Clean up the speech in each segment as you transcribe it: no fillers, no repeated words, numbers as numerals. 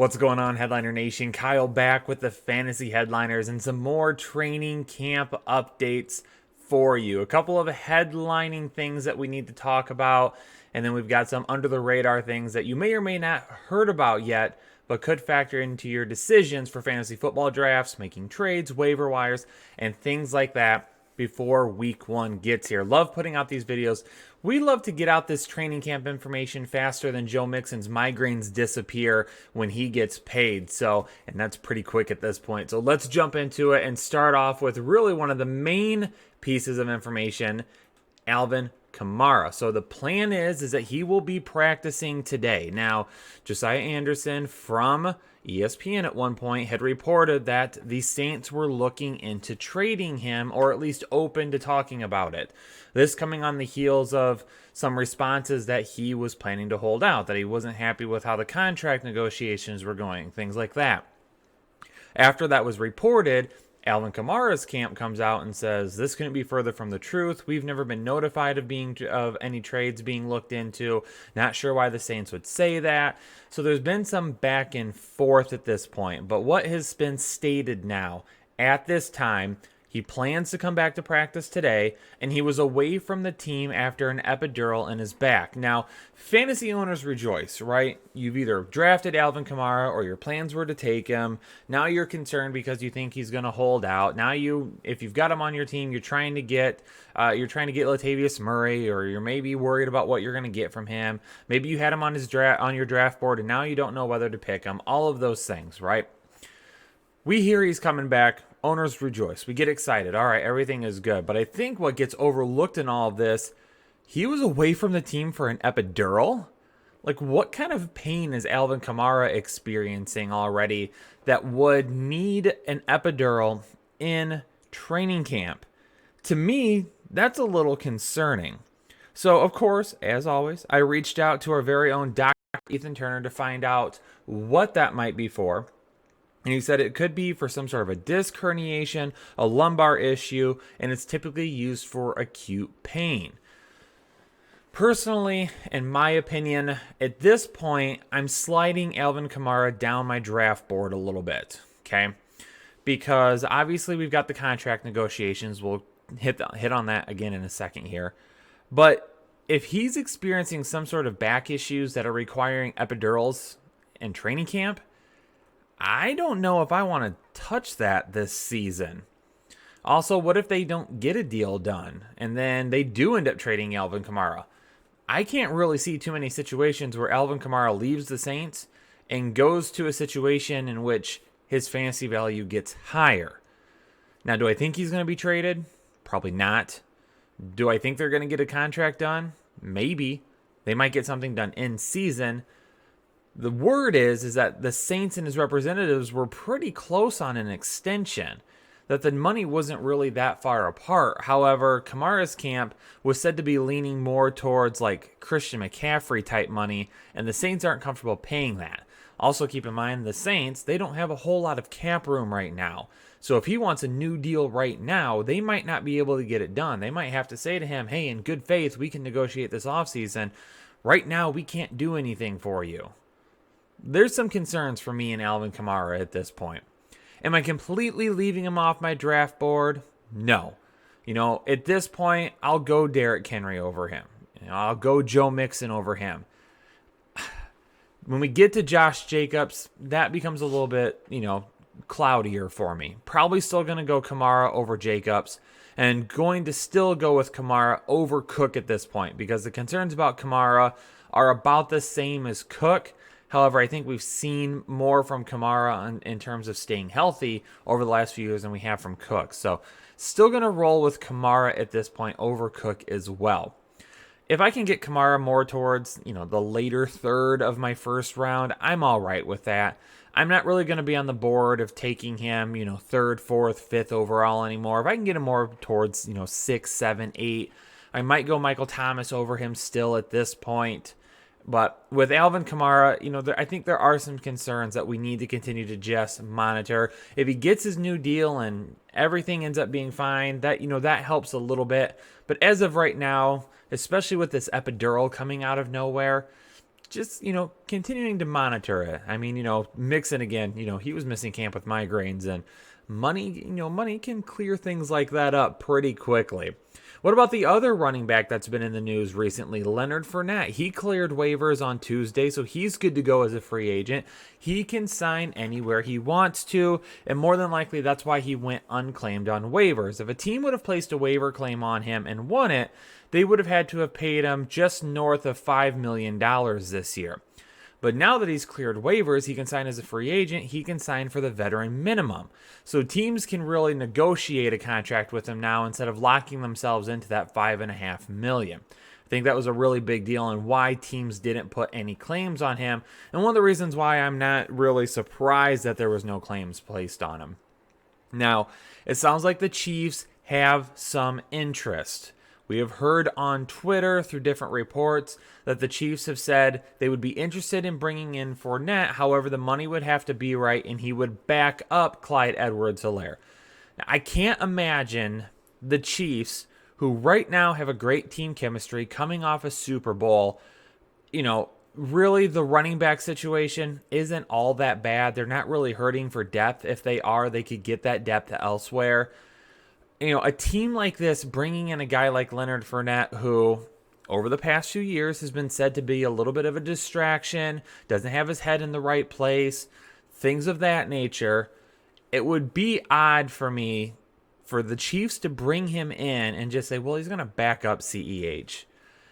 What's going on, Headliner Nation? Kyle back with the Fantasy Headliners and some more training camp updates for you. A couple of headlining things that we need to talk about, and then we've got some under the radar things that you may or may not heard about yet, but could factor into your decisions for fantasy football drafts, making trades, waiver wires, and things like that before week one gets here. Love putting out these videos. We love to get out this training camp information faster than Joe Mixon's migraines disappear when he gets paid. And that's pretty quick at this point. So let's jump into it and start off with really one of the main pieces of information, Alvin Kamara. So the plan is that he will be practicing today. Now, Josiah Anderson from ESPN at one point had reported that the Saints were looking into trading him, or at least open to talking about it. This coming on the heels of some responses that he was planning to hold out, that he wasn't happy with how the contract negotiations were going, things like that. After that was reported, Alvin Kamara's camp comes out and says, this couldn't be further from the truth. We've never been notified of any trades being looked into. Not sure why the Saints would say that. So there's been some back and forth at this point. But what has been stated now, at this time, he plans to come back to practice today, and he was away from the team after an epidural in his back. Now, fantasy owners rejoice, right? You've either drafted Alvin Kamara or your plans were to take him. Now you're concerned because you think he's going to hold out. Now if you've got him on your team, you're trying to get Latavius Murray, or you're maybe worried about what you're going to get from him. Maybe you had him on your draft board, and now you don't know whether to pick him. All of those things, right? We hear he's coming back. Owners rejoice. We get excited. All right, everything is good. But I think what gets overlooked in all of this, he was away from the team for an epidural? Like, what kind of pain is Alvin Kamara experiencing already that would need an epidural in training camp? To me, that's a little concerning. So, of course, as always, I reached out to our very own Dr. Ethan Turner to find out what that might be for. And he said it could be for some sort of a disc herniation, a lumbar issue, and it's typically used for acute pain. Personally, in my opinion, at this point, I'm sliding Alvin Kamara down my draft board a little bit, okay? Because obviously we've got the contract negotiations. We'll hit on that again in a second here. But if he's experiencing some sort of back issues that are requiring epidurals in training camp, I don't know if I want to touch that this season. Also, what if they don't get a deal done and then they do end up trading Alvin Kamara? I can't really see too many situations where Alvin Kamara leaves the Saints and goes to a situation in which his fantasy value gets higher. Now, do I think he's going to be traded? Probably not. Do I think they're going to get a contract done? Maybe. They might get something done in season. The word is that the Saints and his representatives were pretty close on an extension, that the money wasn't really that far apart. However, Kamara's camp was said to be leaning more towards like Christian McCaffrey type money, and the Saints aren't comfortable paying that. Also, keep in mind, the Saints, they don't have a whole lot of cap room right now. So if he wants a new deal right now, they might not be able to get it done. They might have to say to him, hey, in good faith, we can negotiate this offseason. Right now, we can't do anything for you. There's some concerns for me and Alvin Kamara at this point. Am I completely leaving him off my draft board? No. At this point, I'll go Derrick Henry over him. I'll go Joe Mixon over him. When we get to Josh Jacobs, that becomes a little bit, cloudier for me. Probably still going to go Kamara over Jacobs, and going to still go with Kamara over Cook at this point, because the concerns about Kamara are about the same as Cook. However, I think we've seen more from Kamara in terms of staying healthy over the last few years than we have from Cook. So still going to roll with Kamara at this point over Cook as well. If I can get Kamara more towards, the later third of my first round, I'm all right with that. I'm not really going to be on the board of taking him, third, fourth, fifth overall anymore. If I can get him more towards, 6, 7, 8, I might go Michael Thomas over him still at this point. But with Alvin Kamara, I think there are some concerns that we need to continue to just monitor. If he gets his new deal and everything ends up being fine, that helps a little bit. But as of right now, especially with this epidural coming out of nowhere, just, continuing to monitor it. I mean, Mixon again, he was missing camp with migraines, and money can clear things like that up pretty quickly. What about the other running back that's been in the news recently, Leonard Fournette? He cleared waivers on Tuesday, so he's good to go as a free agent. He can sign anywhere he wants to, and more than likely that's why he went unclaimed on waivers. If a team would have placed a waiver claim on him and won it, they would have had to have paid him just north of $5 million this year. But now that he's cleared waivers, he can sign as a free agent. He can sign for the veteran minimum. So teams can really negotiate a contract with him now instead of locking themselves into that $5.5 million. I think that was a really big deal and why teams didn't put any claims on him. And one of the reasons why I'm not really surprised that there was no claims placed on him. Now, it sounds like the Chiefs have some interest. We have heard on Twitter through different reports that the Chiefs have said they would be interested in bringing in Fournette. However, the money would have to be right, and he would back up Clyde Edwards-Helaire. I can't imagine the Chiefs, who right now have a great team chemistry, coming off a Super Bowl, really the running back situation isn't all that bad. They're not really hurting for depth. If they are, they could get that depth elsewhere. A team like this, bringing in a guy like Leonard Fournette, who over the past few years has been said to be a little bit of a distraction, doesn't have his head in the right place, things of that nature, it would be odd for me for the Chiefs to bring him in and just say, well, he's going to back up CEH.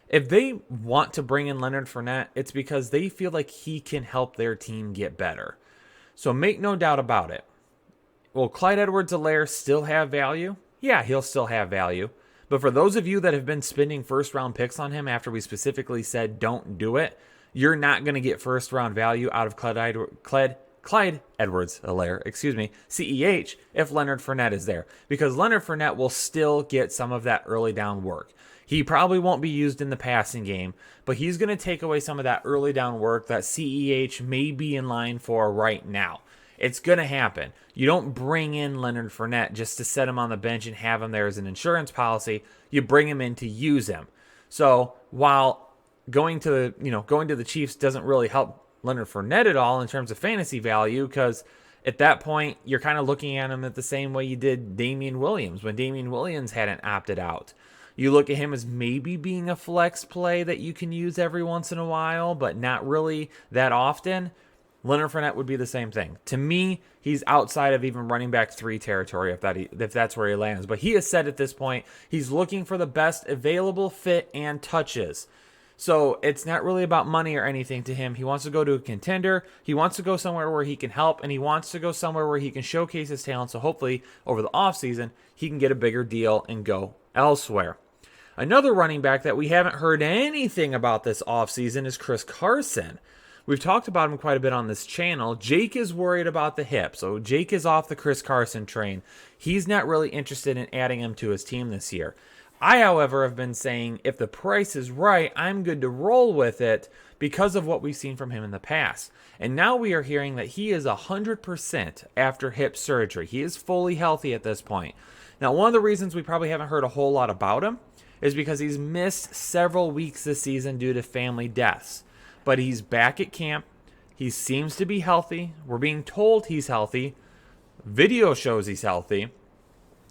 If they want to bring in Leonard Fournette, it's because they feel like he can help their team get better. So make no doubt about it. Will Clyde Edwards-Helaire still have value? Yeah, he'll still have value. But for those of you that have been spending first-round picks on him after we specifically said don't do it, you're not going to get first-round value out of Clyde Edwards-Helaire, CEH, if Leonard Fournette is there. Because Leonard Fournette will still get some of that early down work. He probably won't be used in the passing game, but he's going to take away some of that early down work that CEH may be in line for right now. It's going to happen. You don't bring in Leonard Fournette just to set him on the bench and have him there as an insurance policy. You bring him in to use him. So while going to the Chiefs doesn't really help Leonard Fournette at all in terms of fantasy value, because at that point you're kind of looking at him at the same way you did Damian Williams when Damian Williams hadn't opted out. You look at him as maybe being a flex play that you can use every once in a while, but not really that often. Leonard Fournette would be the same thing. To me, he's outside of even running back 3 territory if that's where he lands. But he has said at this point he's looking for the best available fit and touches. So it's not really about money or anything to him. He wants to go to a contender. He wants to go somewhere where he can help, and he wants to go somewhere where he can showcase his talent. So hopefully over the offseason, he can get a bigger deal and go elsewhere. Another running back that we haven't heard anything about this offseason is Chris Carson. We've talked about him quite a bit on this channel. Jake is worried about the hip, so Jake is off the Chris Carson train. He's not really interested in adding him to his team this year. I, however, have been saying if the price is right, I'm good to roll with it because of what we've seen from him in the past. And now we are hearing that he is 100% after hip surgery. He is fully healthy at this point. Now, one of the reasons we probably haven't heard a whole lot about him is because he's missed several weeks this season due to family deaths. But he's back at camp. He seems to be healthy. We're being told he's healthy. Video shows he's healthy.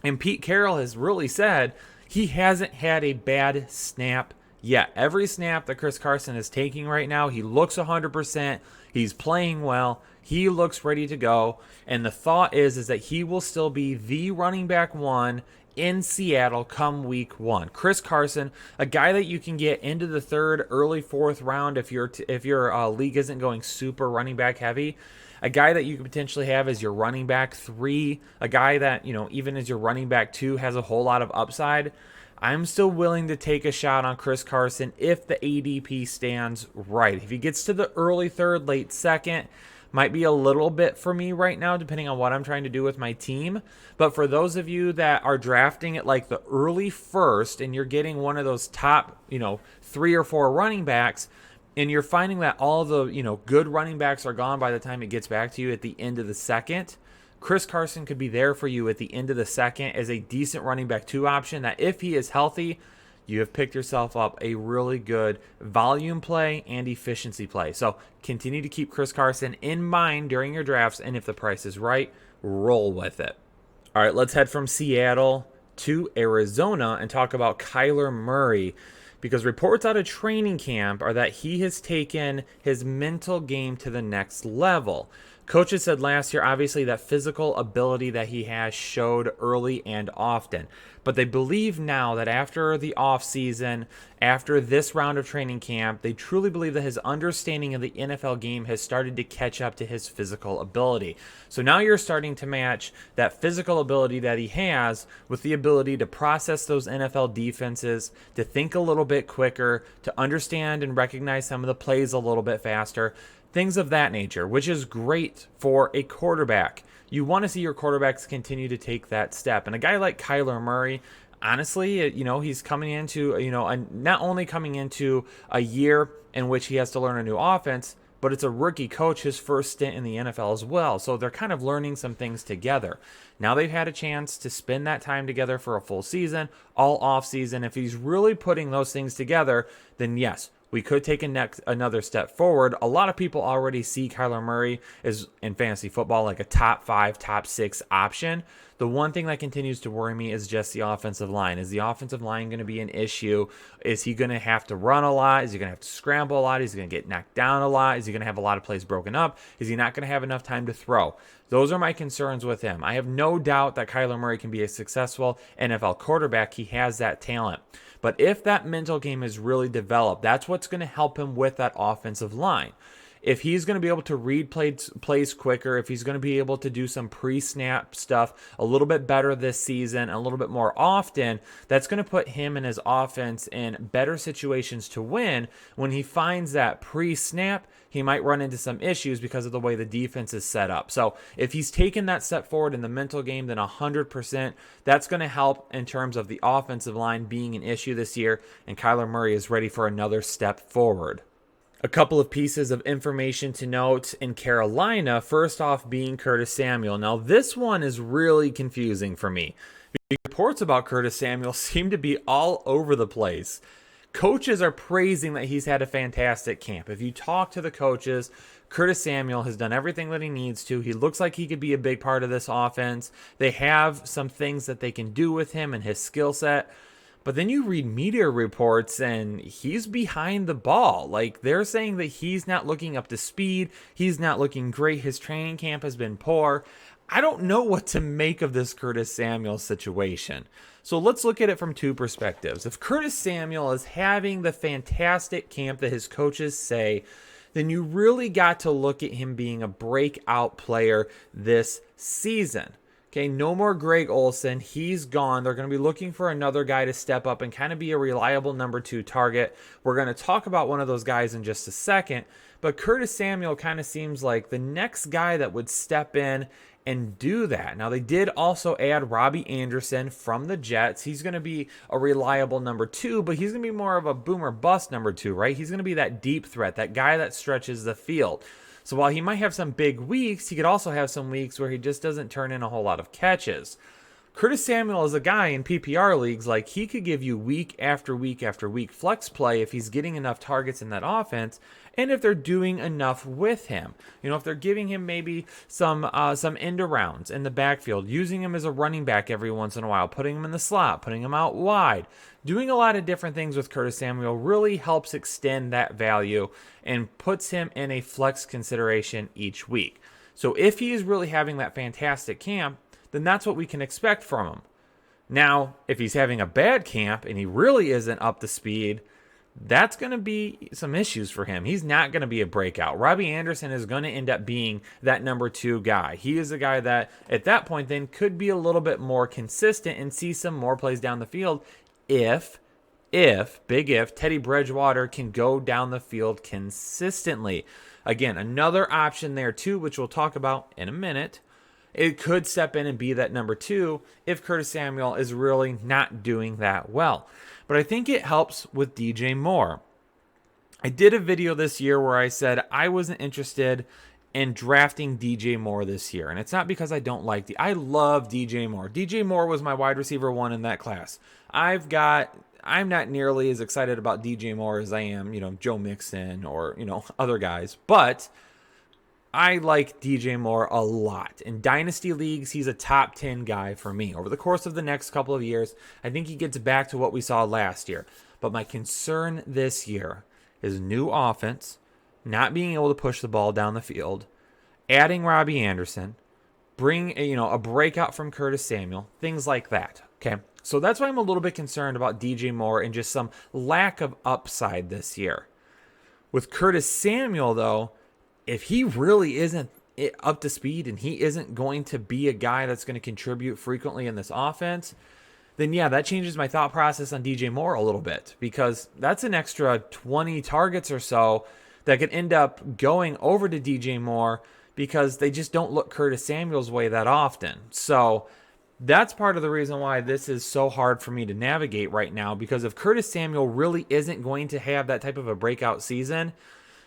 And Pete Carroll has really said he hasn't had a bad snap yet. Every snap that Chris Carson is taking right now, he looks 100%. He's playing well. He looks ready to go. And the thought is that he will still be the running back 1 in Seattle come week 1. Chris Carson, a guy that you can get into the 3rd, early 4th round if your league isn't going super running back heavy. A guy that you could potentially have as your running back 3. A guy that, even as your running back 2 has a whole lot of upside. I'm still willing to take a shot on Chris Carson if the ADP stands right. If he gets to the early 3rd, late 2nd, might be a little bit for me right now, depending on what I'm trying to do with my team. But for those of you that are drafting at like the early 1st and you're getting one of those top, 3 or 4 running backs, and you're finding that all the, good running backs are gone by the time it gets back to you at the end of the 2nd, Chris Carson could be there for you at the end of the 2nd as a decent running back 2 option that if he is healthy, you have picked yourself up a really good volume play and efficiency play. So continue to keep Chris Carson in mind during your drafts, and if the price is right, roll with it. All right, let's head from Seattle to Arizona and talk about Kyler Murray, because reports out of training camp are that he has taken his mental game to the next level. Coaches said last year, obviously, that physical ability that he has showed early and often. But they believe now that after the offseason, after this round of training camp, they truly believe that his understanding of the NFL game has started to catch up to his physical ability. So now you're starting to match that physical ability that he has with the ability to process those NFL defenses, to think a little bit quicker, to understand and recognize some of the plays a little bit faster. Things of that nature, which is great for a quarterback. You want to see your quarterbacks continue to take that step. And a guy like Kyler Murray, honestly, he's coming into, not only coming into a year in which he has to learn a new offense, but it's a rookie coach, his first stint in the NFL as well. So they're kind of learning some things together. Now they've had a chance to spend that time together for a full season, all off season. If he's really putting those things together, then yes, we could take another step forward. A lot of people already see Kyler Murray as, in fantasy football, like a top 5, top 6 option. The one thing that continues to worry me is just the offensive line. Is the offensive line going to be an issue? Is he going to have to run a lot? Is he going to have to scramble a lot? Is he going to get knocked down a lot? Is he going to have a lot of plays broken up? Is he not going to have enough time to throw? Those are my concerns with him. I have no doubt that Kyler Murray can be a successful NFL quarterback. He has that talent. But if that mental game is really developed, that's what's going to help him with that offensive line. If he's going to be able to read plays quicker, if he's going to be able to do some pre-snap stuff a little bit better this season, a little bit more often, that's going to put him and his offense in better situations to win. When he finds that pre-snap, he might run into some issues because of the way the defense is set up. So if he's taken that step forward in the mental game, then 100%, that's going to help in terms of the offensive line being an issue this year, and Kyler Murray is ready for another step forward. A couple of pieces of information to note in Carolina, first off being Curtis Samuel. Now, this one is really confusing for me. The reports about Curtis Samuel seem to be all over the place. Coaches are praising that he's had a fantastic camp. If you talk to the coaches, Curtis Samuel has done everything that he needs to. He looks like he could be a big part of this offense. They have some things that they can do with him and his skill set. But then you read media reports and he's behind the ball. Like, they're saying that he's not looking up to speed. He's not looking great. His training camp has been poor. I don't know what to make of this Curtis Samuel situation. So let's look at it from two perspectives. If Curtis Samuel is having the fantastic camp that his coaches say, then you really got to look at him being a breakout player this season. Okay, no more Greg Olsen. He's gone. They're going to be looking for another guy to step up and kind of be a reliable number 2 target. We're going to talk about one of those guys in just a second. But Curtis Samuel kind of seems like the next guy that would step in and do that. Now, they did also add Robbie Anderson from the Jets. He's going to be a reliable number 2, but he's going to be more of a boomer bust number 2, right? He's going to be that deep threat, that guy that stretches the field. So while he might have some big weeks, he could also have some weeks where he just doesn't turn in a whole lot of catches. Curtis Samuel is a guy in PPR leagues, like, he could give you week after week after week flex play if he's getting enough targets in that offense and if they're doing enough with him. You know, if they're giving him maybe some end arounds in the backfield, using him as a running back every once in a while, putting him in the slot, putting him out wide. Doing a lot of different things with Curtis Samuel really helps extend that value and puts him in a flex consideration each week. So if he is really having that fantastic camp, then that's what we can expect from him. Now, if he's having a bad camp and he really isn't up to speed, that's going to be some issues for him. He's not going to be a breakout. Robbie Anderson is going to end up being that number 2 guy. He is a guy that, at that point, then could be a little bit more consistent and see some more plays down the field if Teddy Bridgewater can go down the field consistently. Again, another option there too, which we'll talk about in a minute. It could step in and be that number 2 if Curtis Samuel is really not doing that well. But I think it helps with DJ Moore. I did a video this year where I said I wasn't interested and drafting DJ Moore this year. And it's not because I don't like I love DJ Moore. DJ Moore was my wide receiver 1 in that class. I'm not nearly as excited about DJ Moore as I am, Joe Mixon or, other guys. But I like DJ Moore a lot. In dynasty leagues, he's a top 10 guy for me. Over the course of the next couple of years, I think he gets back to what we saw last year. But my concern this year is new offense, not being able to push the ball down the field, adding Robbie Anderson, bring a breakout from Curtis Samuel, things like that. Okay, so that's why I'm a little bit concerned about DJ Moore and just some lack of upside this year. With Curtis Samuel, though, if he really isn't up to speed and he isn't going to be a guy that's going to contribute frequently in this offense, then yeah, that changes my thought process on DJ Moore a little bit, because that's an extra 20 targets or so that could end up going over to DJ Moore because they just don't look Curtis Samuel's way that often. So that's part of the reason why this is so hard for me to navigate right now, because if Curtis Samuel really isn't going to have that type of a breakout season,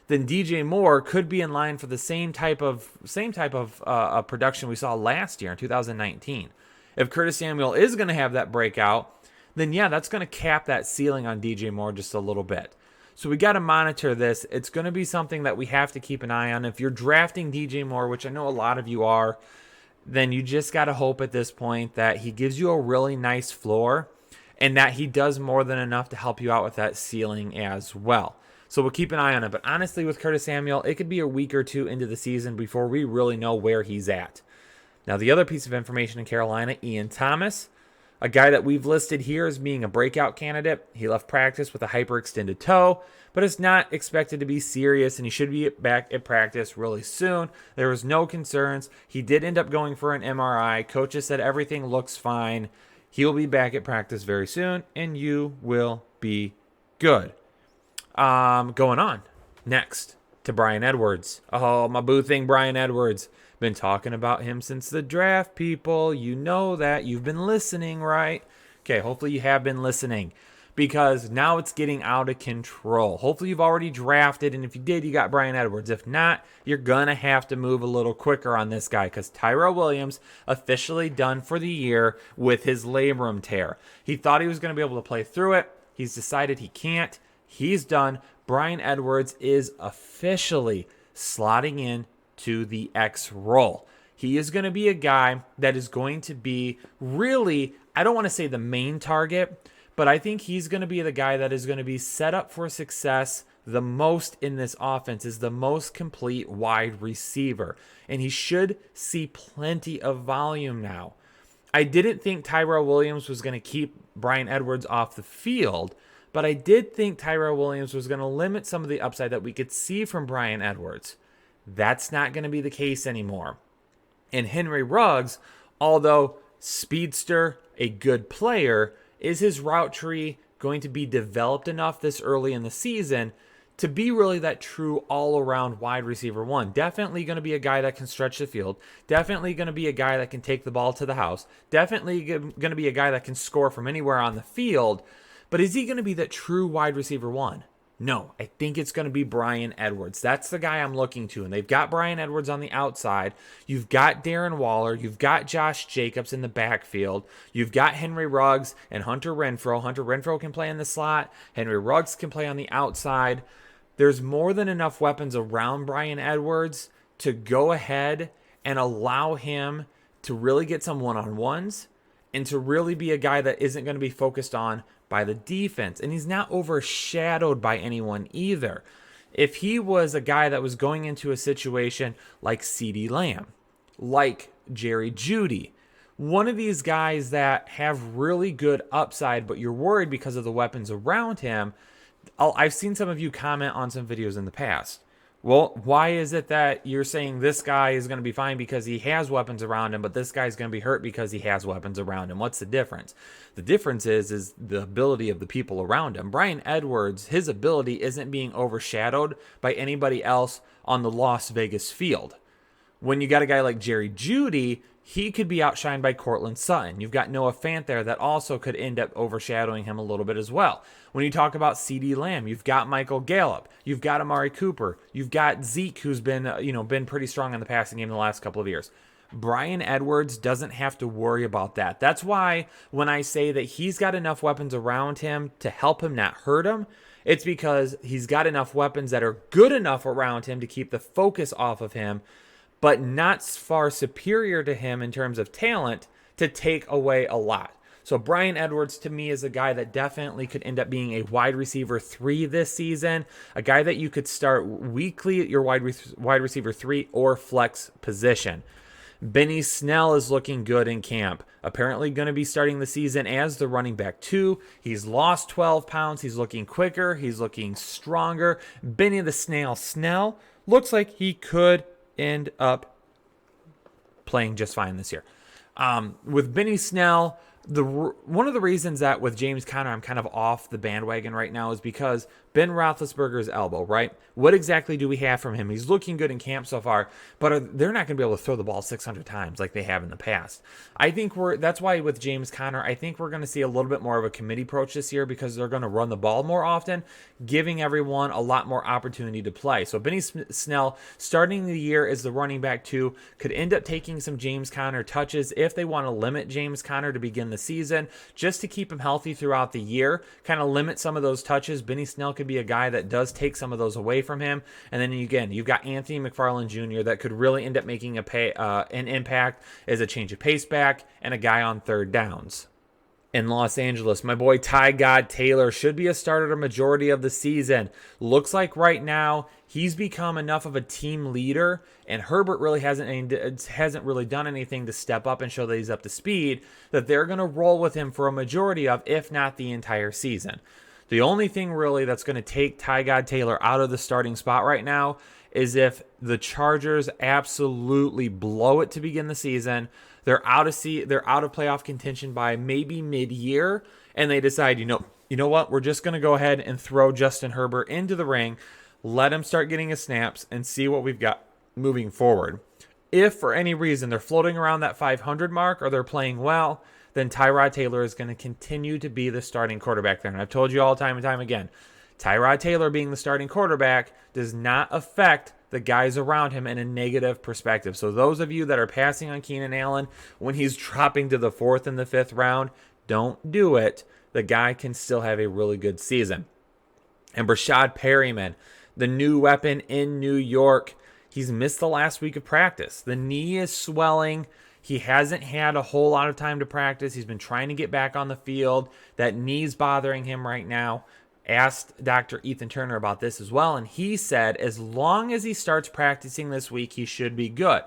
then DJ Moore could be in line for the same type of production we saw last year in 2019. If Curtis Samuel is going to have that breakout, then yeah, that's going to cap that ceiling on DJ Moore just a little bit. So we got to monitor this. It's going to be something that we have to keep an eye on. If you're drafting DJ Moore, which I know a lot of you are, then you just got to hope at this point that he gives you a really nice floor and that he does more than enough to help you out with that ceiling as well. So we'll keep an eye on it. But honestly, with Curtis Samuel, it could be a week or two into the season before we really know where he's at. Now, the other piece of information in Carolina, Ian Thomas, a guy that we've listed here as being a breakout candidate. He left practice with a hyperextended toe, but is not expected to be serious, and he should be back at practice really soon. There was no concerns. He did end up going for an MRI. Coaches said everything looks fine. He will be back at practice very soon, and you will be good. Going on next to Bryan Edwards. Oh, my boo thing, Bryan Edwards. Been talking about him since the draft, people. You know that. You've been listening, right? Okay, hopefully you have been listening, because now it's getting out of control. Hopefully you've already drafted, and if you did, you got Bryan Edwards. If not, you're going to have to move a little quicker on this guy, because Tyrell Williams officially done for the year with his labrum tear. He thought he was going to be able to play through it. He's decided he can't. He's done. Bryan Edwards is officially slotting in to the X role. He is going to be a guy that is going to be really, I don't want to say the main target, but I think he's going to be the guy that is going to be set up for success the most in this offense, is the most complete wide receiver. And he should see plenty of volume now. I didn't think Tyrell Williams was going to keep Bryan Edwards off the field, but I did think Tyrell Williams was going to limit some of the upside that we could see from Bryan Edwards. That's not going to be the case anymore. And Henry Ruggs, although speedster, a good player, is his route tree going to be developed enough this early in the season to be really that true all-around wide receiver 1? Definitely going to be a guy that can stretch the field. Definitely going to be a guy that can take the ball to the house. Definitely going to be a guy that can score from anywhere on the field. But is he going to be that true wide receiver 1? No, I think it's going to be Bryan Edwards. That's the guy I'm looking to. And they've got Bryan Edwards on the outside. You've got Darren Waller. You've got Josh Jacobs in the backfield. You've got Henry Ruggs and Hunter Renfrow. Hunter Renfrow can play in the slot. Henry Ruggs can play on the outside. There's more than enough weapons around Bryan Edwards to go ahead and allow him to really get some one-on-ones and to really be a guy that isn't going to be focused on by the defense. And he's not overshadowed by anyone either. If he was a guy that was going into a situation like CeeDee Lamb, like Jerry Jeudy, one of these guys that have really good upside, but you're worried because of the weapons around him, I've seen some of you comment on some videos in the past. Well, why is it that you're saying this guy is going to be fine because he has weapons around him, but this guy's going to be hurt because he has weapons around him? What's the difference? The difference is the ability of the people around him. Bryan Edwards, his ability isn't being overshadowed by anybody else on the Las Vegas field. When you got a guy like Jerry Jeudy, he could be outshined by Cortland Sutton. You've got Noah Fant there that also could end up overshadowing him a little bit as well. When you talk about CeeDee Lamb, you've got Michael Gallup, you've got Amari Cooper, you've got Zeke, who's been pretty strong in the passing game the last couple of years. Bryan Edwards doesn't have to worry about that. That's why when I say that he's got enough weapons around him to help him, not hurt him, it's because he's got enough weapons that are good enough around him to keep the focus off of him, but not far superior to him in terms of talent to take away a lot. So Bryan Edwards, to me, is a guy that definitely could end up being a wide receiver 3 this season, a guy that you could start weekly at your wide receiver 3 or flex position. Benny Snell is looking good in camp. Apparently going to be starting the season as the running back 2. He's lost 12 pounds. He's looking quicker. He's looking stronger. Benny the Snail Snell looks like he could end up playing just fine this year. With Benny Snell, one of the reasons that with James Conner I'm kind of off the bandwagon right now is because Ben Roethlisberger's elbow, right? What exactly do we have from him? He's looking good in camp so far, but they're not going to be able to throw the ball 600 times like they have in the past. I think that's why with James Conner, I think we're going to see a little bit more of a committee approach this year because they're going to run the ball more often, giving everyone a lot more opportunity to play. So Benny Snell, starting the year as the running back 2, could end up taking some James Conner touches if they want to limit James Conner to begin the season, just to keep him healthy throughout the year, kind of limit some of those touches. Benny Snell could be a guy that does take some of those away from him. And then again, you've got Anthony McFarland Jr. that could really end up making an impact as a change of pace back and a guy on third downs. In Los Angeles, my boy Ty God Taylor should be a starter the majority of the season. Looks like right now he's become enough of a team leader, and Herbert really hasn't really done anything to step up and show that he's up to speed, that they're going to roll with him for a majority of, if not the entire season. The only thing really that's going to take Ty God Taylor out of the starting spot right now is if the Chargers absolutely blow it to begin the season. They're out of playoff contention by maybe mid-year, and they decide, you know what? We're just going to go ahead and throw Justin Herbert into the ring, let him start getting his snaps, and see what we've got moving forward. If for any reason they're floating around that 500 mark or they're playing well, then Tyrod Taylor is going to continue to be the starting quarterback there. And I've told you all time and time again, Tyrod Taylor being the starting quarterback does not affect the guys around him in a negative perspective. So those of you that are passing on Keenan Allen when he's dropping to the 4th and the 5th round, don't do it. The guy can still have a really good season. And Breshad Perriman, the new weapon in New York, he's missed the last week of practice. The knee is swelling. He hasn't had a whole lot of time to practice. He's been trying to get back on the field. That knee's bothering him right now. Asked Dr. Ethan Turner about this as well, and he said as long as he starts practicing this week, he should be good.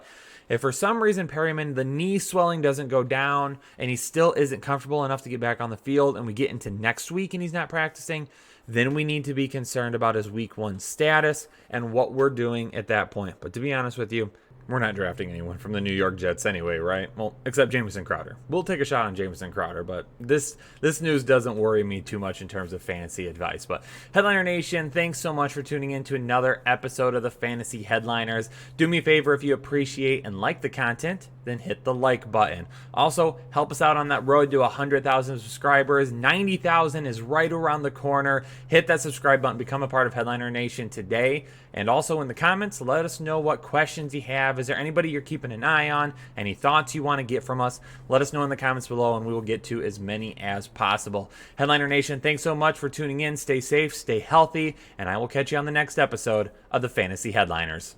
If for some reason Perriman, the knee swelling doesn't go down and he still isn't comfortable enough to get back on the field and we get into next week and he's not practicing, then we need to be concerned about his week 1 status and what we're doing at that point. But to be honest with you, we're not drafting anyone from the New York Jets anyway, right? Well, except Jamison Crowder. We'll take a shot on Jamison Crowder, but this news doesn't worry me too much in terms of fantasy advice. But Headliner Nation, thanks so much for tuning in to another episode of the Fantasy Headliners. Do me a favor, if you appreciate and like the content, then hit the like button. Also, help us out on that road to 100,000 subscribers. 90,000 is right around the corner. Hit that subscribe button. Become a part of Headliner Nation today. And also in the comments, let us know what questions you have. Is there anybody you're keeping an eye on? Any thoughts you want to get from us? Let us know in the comments below, and we will get to as many as possible. Headliner Nation, thanks so much for tuning in. Stay safe, stay healthy, and I will catch you on the next episode of the Fantasy Headliners.